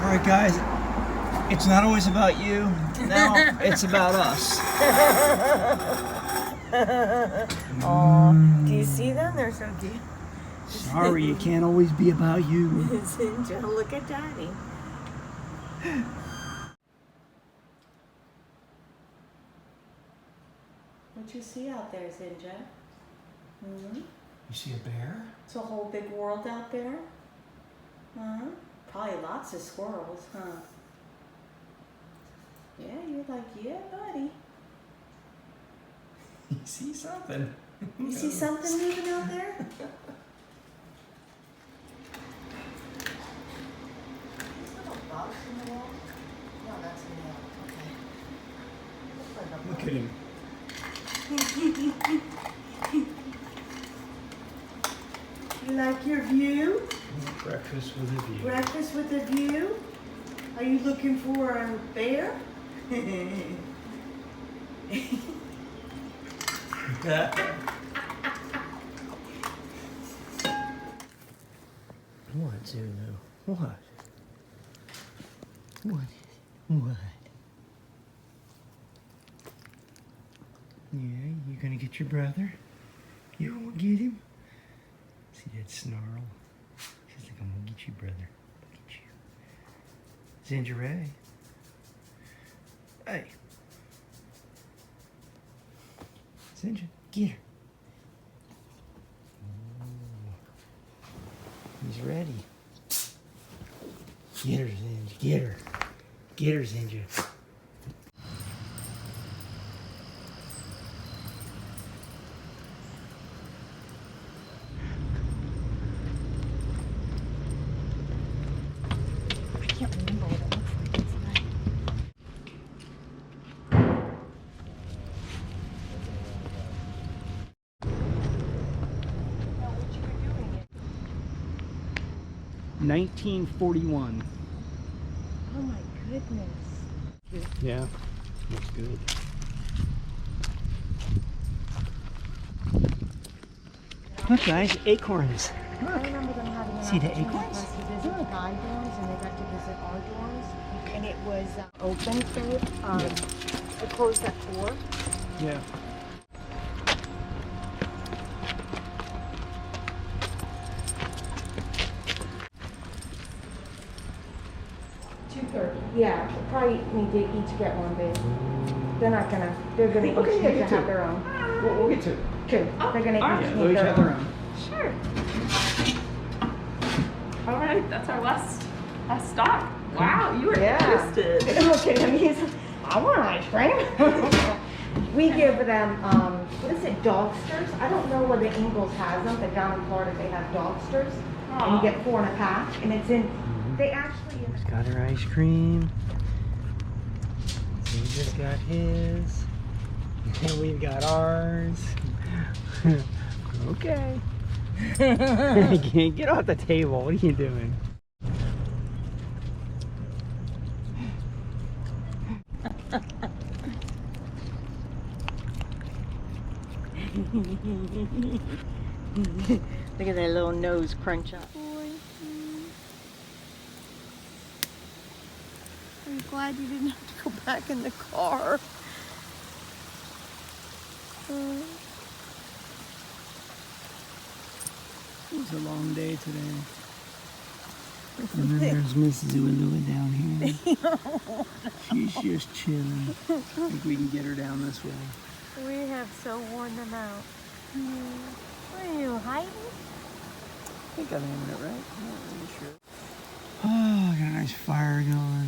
Alright guys, it's not always about you. Now it's about us. Oh, do you see them? They're so cute. Sorry, it can't always be about you. Zinja, look at Daddy. What you see out there, Zinja? Hmm? You see a bear? It's a whole big world out there? Huh? Probably lots of squirrels, huh? Yeah, you're like, yeah, buddy. You see something? You see something moving out there? Little bugs in the wall? No, that's in the wall. Okay. Look at him. You like your view? Breakfast with a view. Breakfast with a view? Are you looking for a bear? What, Zulu? What? What? Yeah, you gonna get your brother? You gonna get him? See that snarl? She's like, I'm gonna get you, brother. Get you. Zinja Ray. Hey. Zinja, get her. Ooh. He's ready. Get her, Zinja. Get her. Get her, Zinja. I can't remember what it looks like inside. Now, what you were doing? 1941. Oh my goodness. Yeah, looks good. Look, guys, acorns. I remember them having an See the opportunity acorns? for us to visit Guy dorms, and they got to visit our dorms, and it was open, so it closed at 4. Yeah. Yeah, probably need to each get one, babe. They're gonna each Okay, yeah, need to get two. have their own. We'll get two. 2. They're gonna alright. each They'll need each their have their own. own. Sure. All right, that's our last stop. Wow, you are Yeah. interested. Look at him, he's, I want ice cream. We give them, what is it, dogsters? I don't know whether Ingalls has them, but down in Florida they have dogsters. And Aw. you get 4 in a pack, and it's in, they actually, She's got her ice cream. Zinja's got his. And we've got ours. Okay. Get off the table. What are you doing? look at that little nose crunch up. I'm glad you didn't have to go back in the car. It was a long day today. And then there's Miss Zulua down here. She's just chilling. I think we can get her down this way. We have so worn them out. What are you, hiding? I think I'm aiming it right. I'm not really sure. Oh, got a nice fire going.